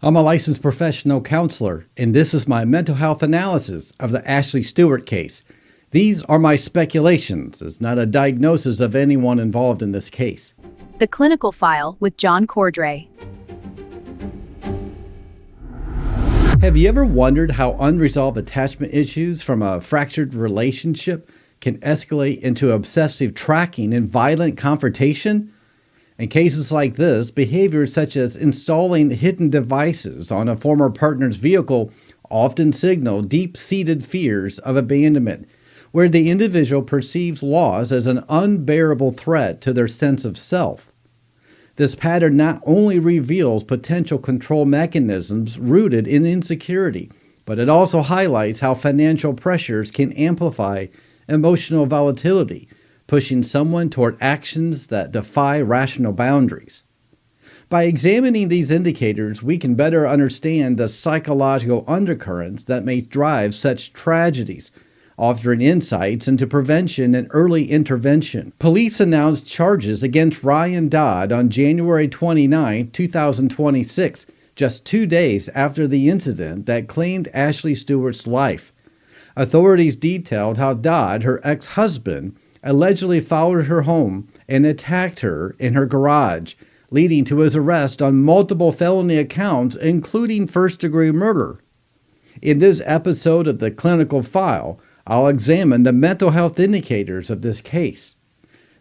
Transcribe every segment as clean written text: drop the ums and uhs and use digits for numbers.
I'm a licensed professional counselor, and this is my mental health analysis of the Ashley Stewart case. These are my speculations. It's not a diagnosis of anyone involved in this case. The Clinical File with John Cordray. Have you ever wondered how unresolved attachment issues from a fractured relationship can escalate into obsessive tracking and violent confrontation? In cases like this, behaviors such as installing hidden devices on a former partner's vehicle often signal deep-seated fears of abandonment, where the individual perceives loss as an unbearable threat to their sense of self. This pattern not only reveals potential control mechanisms rooted in insecurity, but it also highlights how financial pressures can amplify emotional volatility, pushing someone toward actions that defy rational boundaries. By examining these indicators, we can better understand the psychological undercurrents that may drive such tragedies, offering insights into prevention and early intervention. Police announced charges against Ryan Dodd on January 29, 2026, just 2 days after the incident that claimed Ashley Stewart's life. Authorities detailed how Dodd, her ex-husband, allegedly followed her home and attacked her in her garage, leading to his arrest on multiple felony accounts, including first-degree murder. In this episode of the Clinical File, I'll examine the mental health indicators of this case.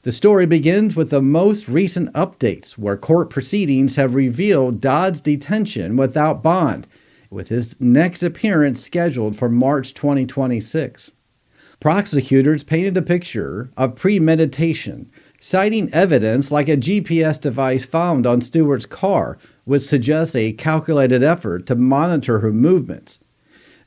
The story begins with the most recent updates, where court proceedings have revealed Dodd's detention without bond, with his next appearance scheduled for March 2026. Prosecutors painted a picture of premeditation, citing evidence like a GPS device found on Stewart's car, which suggests a calculated effort to monitor her movements.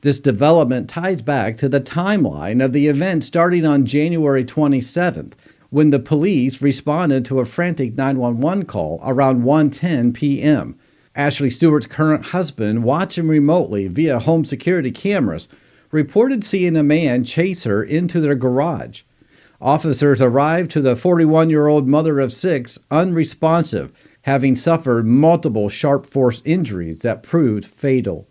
This development ties back to the timeline of the event starting on January 27th, when the police responded to a frantic 911 call around 1:10 p.m. Ashley Stewart's current husband, watching remotely via home security cameras, reported seeing a man chase her into their garage. Officers arrived to the 41-year-old mother of 6 unresponsive, having suffered multiple sharp force injuries that proved fatal.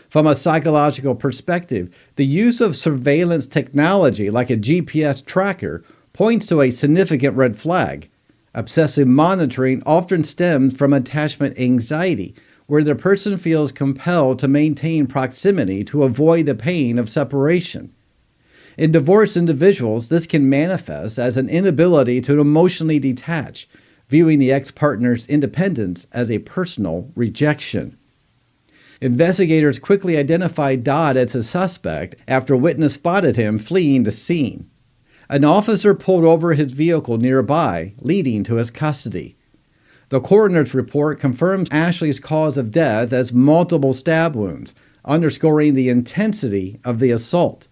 From a psychological perspective, the use of surveillance technology like a GPS tracker points to a significant red flag. Obsessive monitoring often stems from attachment anxiety, where the person feels compelled to maintain proximity to avoid the pain of separation. In divorced individuals, this can manifest as an inability to emotionally detach, viewing the ex-partner's independence as a personal rejection. Investigators quickly identified Dodd as a suspect after a witness spotted him fleeing the scene. An officer pulled over his vehicle nearby, leading to his custody. The coroner's report confirms Ashley's cause of death as multiple stab wounds, underscoring the intensity of the assault.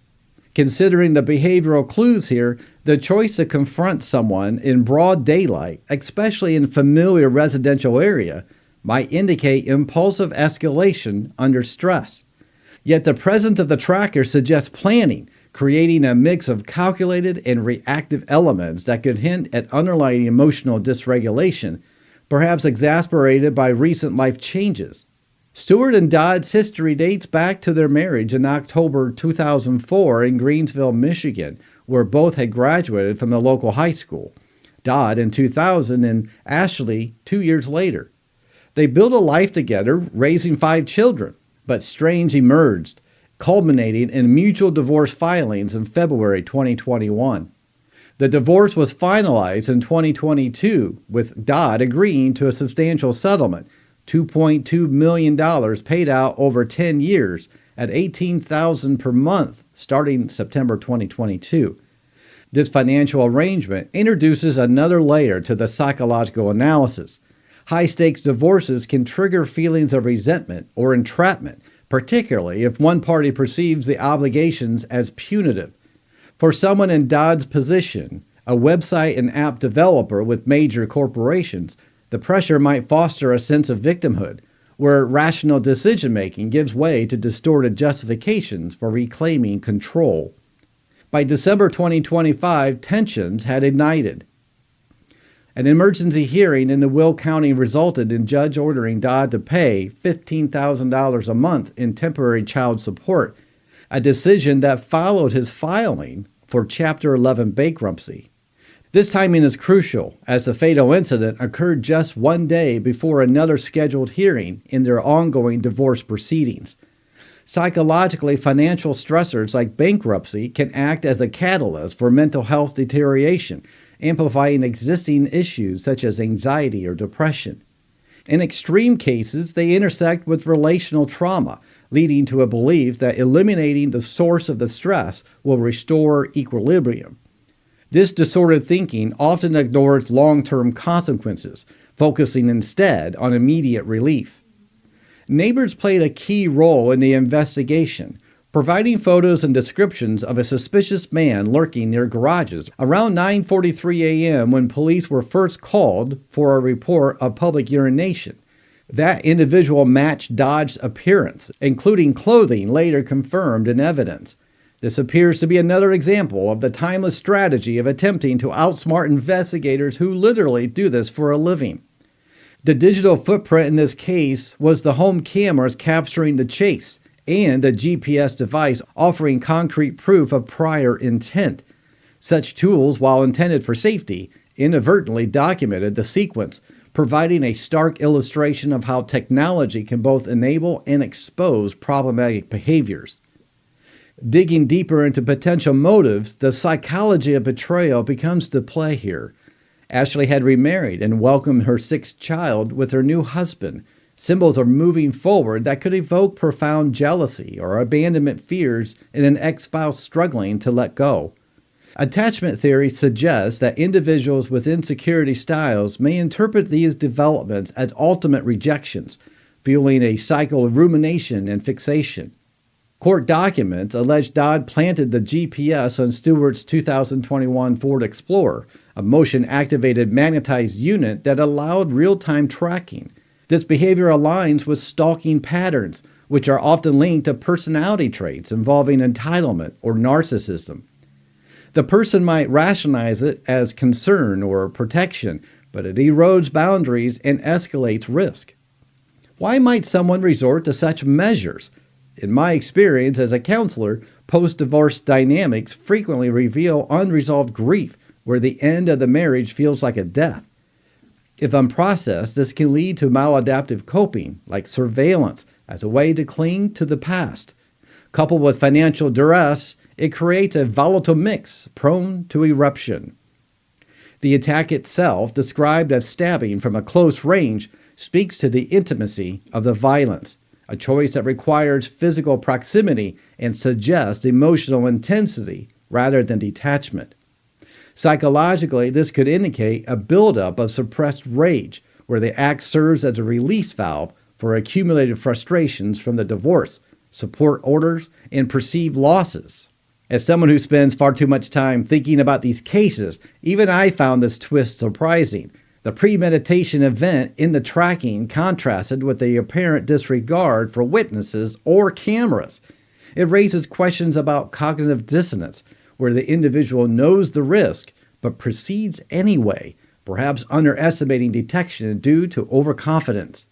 Considering the behavioral clues here, the choice to confront someone in broad daylight, especially in a familiar residential area, might indicate impulsive escalation under stress. Yet the presence of the tracker suggests planning, creating a mix of calculated and reactive elements that could hint at underlying emotional dysregulation, perhaps exacerbated by recent life changes. Stewart and Dodd's history dates back to their marriage in October 2004 in Greensville, Michigan, where both had graduated from the local high school. Dodd in 2000 and Ashley 2 years later. They built a life together, raising 5 children, but strange emerged, culminating in mutual divorce filings in February 2021. The divorce was finalized in 2022, with Dodd agreeing to a substantial settlement, $2.2 million paid out over 10 years at $18,000 per month starting September 2022. This financial arrangement introduces another layer to the psychological analysis. High-stakes divorces can trigger feelings of resentment or entrapment, particularly if one party perceives the obligations as punitive. For someone in Dodd's position, a website and app developer with major corporations, the pressure might foster a sense of victimhood, where rational decision-making gives way to distorted justifications for reclaiming control. By December 2025, tensions had ignited. An emergency hearing in the Will County resulted in judge ordering Dodd to pay $15,000 a month in temporary child support, a decision that followed his filing for Chapter 11 bankruptcy. This timing is crucial, as the fatal incident occurred just one day before another scheduled hearing in their ongoing divorce proceedings. Psychologically, financial stressors like bankruptcy can act as a catalyst for mental health deterioration, amplifying existing issues such as anxiety or depression. In extreme cases, they intersect with relational trauma, leading to a belief that eliminating the source of the stress will restore equilibrium. This disordered thinking often ignores long-term consequences, focusing instead on immediate relief. Neighbors played a key role in the investigation, providing photos and descriptions of a suspicious man lurking near garages around 9:43 a.m. when police were first called for a report of public urination. That individual matched Dodd's appearance, including clothing later confirmed in evidence. This appears to be another example of the timeless strategy of attempting to outsmart investigators who literally do this for a living. The digital footprint in this case was the home cameras capturing the chase and the GPS device offering concrete proof of prior intent. Such tools, while intended for safety, inadvertently documented the sequence, providing a stark illustration of how technology can both enable and expose problematic behaviors. Digging deeper into potential motives, the psychology of betrayal becomes to play here. Ashley had remarried and welcomed her sixth child with her new husband, symbols of moving forward that could evoke profound jealousy or abandonment fears in an ex-spouse struggling to let go. Attachment theory suggests that individuals with insecurity styles may interpret these developments as ultimate rejections, fueling a cycle of rumination and fixation. Court documents allege Dodd planted the GPS on Stewart's 2021 Ford Explorer, a motion-activated magnetized unit that allowed real-time tracking. This behavior aligns with stalking patterns, which are often linked to personality traits involving entitlement or narcissism. The person might rationalize it as concern or protection, but it erodes boundaries and escalates risk. Why might someone resort to such measures? In my experience as a counselor, post-divorce dynamics frequently reveal unresolved grief where the end of the marriage feels like a death. If unprocessed, this can lead to maladaptive coping, like surveillance, as a way to cling to the past. Coupled with financial duress, it creates a volatile mix prone to eruption. The attack itself, described as stabbing from a close range, speaks to the intimacy of the violence, a choice that requires physical proximity and suggests emotional intensity rather than detachment. Psychologically, this could indicate a buildup of suppressed rage, where the act serves as a release valve for accumulated frustrations from the divorce, support orders, and perceived losses. As someone who spends far too much time thinking about these cases, even I found this twist surprising. The premeditation event in the tracking contrasted with the apparent disregard for witnesses or cameras. It raises questions about cognitive dissonance, where the individual knows the risk but proceeds anyway, perhaps underestimating detection due to overconfidence.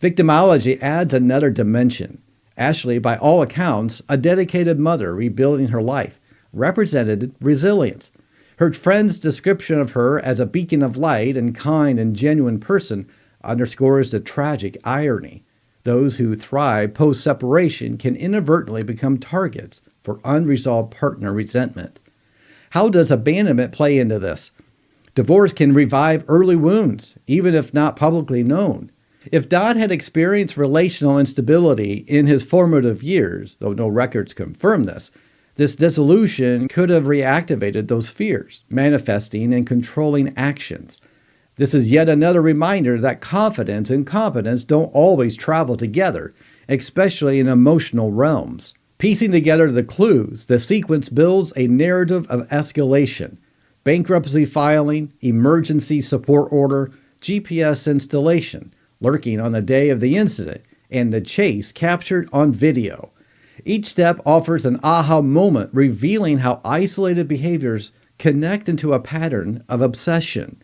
Victimology adds another dimension. Ashley, by all accounts, a dedicated mother rebuilding her life, represented resilience. Her friend's description of her as a beacon of light and kind and genuine person underscores the tragic irony. Those who thrive post-separation can inadvertently become targets for unresolved partner resentment. How does abandonment play into this? Divorce can revive early wounds, even if not publicly known. If Dodd had experienced relational instability in his formative years, though no records confirm this dissolution could have reactivated those fears, manifesting in controlling actions. This is yet another reminder that confidence and competence don't always travel together, especially in emotional realms. Piecing together the clues, the sequence builds a narrative of escalation. Bankruptcy filing, emergency support order, GPS installation, lurking on the day of the incident, and the chase captured on video. Each step offers an aha moment, revealing how isolated behaviors connect into a pattern of obsession.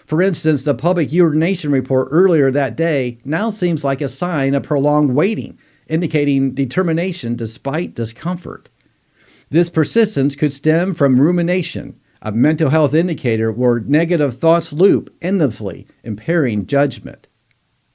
For instance, the public urination report earlier that day now seems like a sign of prolonged waiting, indicating determination despite discomfort. This persistence could stem from rumination, a mental health indicator where negative thoughts loop endlessly, impairing judgment.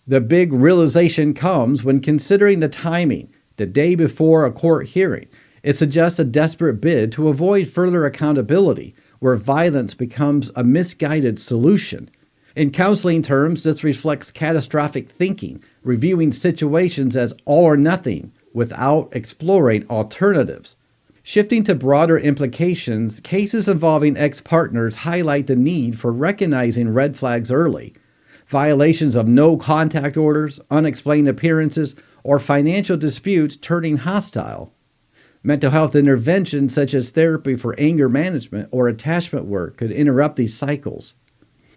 The big realization comes when considering the timing, the day before a court hearing. It suggests a desperate bid to avoid further accountability, where violence becomes a misguided solution. In counseling terms, this reflects catastrophic thinking, reviewing situations as all or nothing without exploring alternatives. Shifting to broader implications, cases involving ex-partners highlight the need for recognizing red flags early. Violations of no contact orders, unexplained appearances, or financial disputes turning hostile. Mental health interventions such as therapy for anger management or attachment work could interrupt these cycles.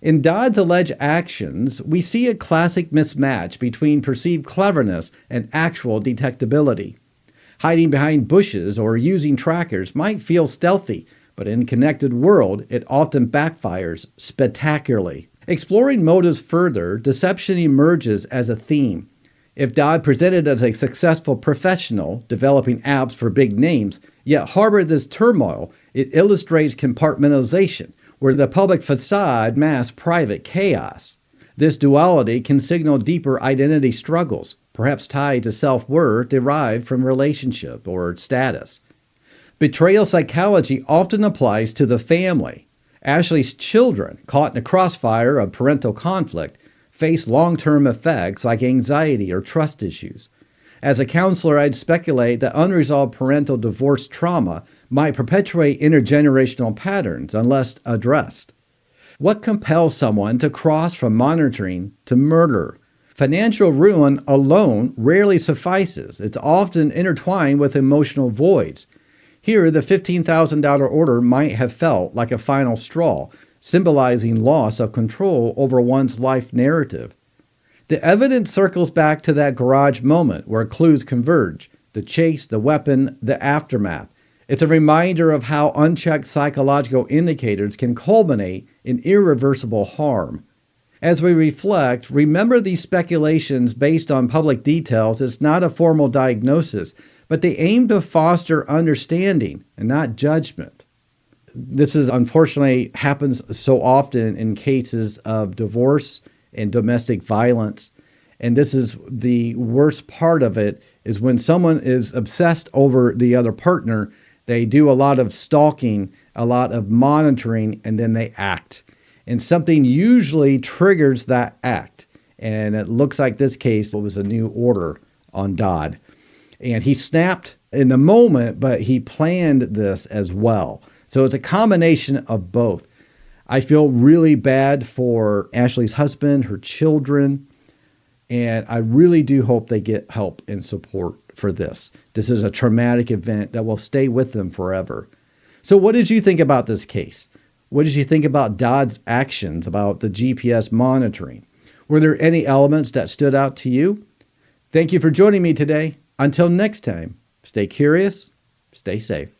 In Dodd's alleged actions, we see a classic mismatch between perceived cleverness and actual detectability. Hiding behind bushes or using trackers might feel stealthy, but in a connected world, it often backfires spectacularly. Exploring motives further, deception emerges as a theme. If Dodd presented as a successful professional, developing apps for big names, yet harbored this turmoil, it illustrates compartmentalization, where the public facade masks private chaos. This duality can signal deeper identity struggles, perhaps tied to self-worth derived from relationship or status. Betrayal psychology often applies to the family. Ashley's children, caught in the crossfire of parental conflict, face long-term effects like anxiety or trust issues. As a counselor, I'd speculate that unresolved parental divorce trauma might perpetuate intergenerational patterns unless addressed. What compels someone to cross from monitoring to murder? Financial ruin alone rarely suffices. It's often intertwined with emotional voids. Here, the $15,000 order might have felt like a final straw, symbolizing loss of control over one's life narrative. The evidence circles back to that garage moment where clues converge: the chase, the weapon, the aftermath. It's a reminder of how unchecked psychological indicators can culminate in irreversible harm. As we reflect, remember these speculations based on public details is not a formal diagnosis, but they aim to foster understanding and not judgment. This is unfortunately happens so often in cases of divorce and domestic violence. And this is the worst part of it, is when someone is obsessed over the other partner, they do a lot of stalking, a lot of monitoring, and then they act. And something usually triggers that act. And it looks like this case was a new order on Dodd. And he snapped in the moment, but he planned this as well. So it's a combination of both. I feel really bad for Ashley's husband, her children, and I really do hope they get help and support for this. This is a traumatic event that will stay with them forever. So what did you think about this case? What did you think about Dodd's actions, about the GPS monitoring? Were there any elements that stood out to you? Thank you for joining me today. Until next time, stay curious, stay safe.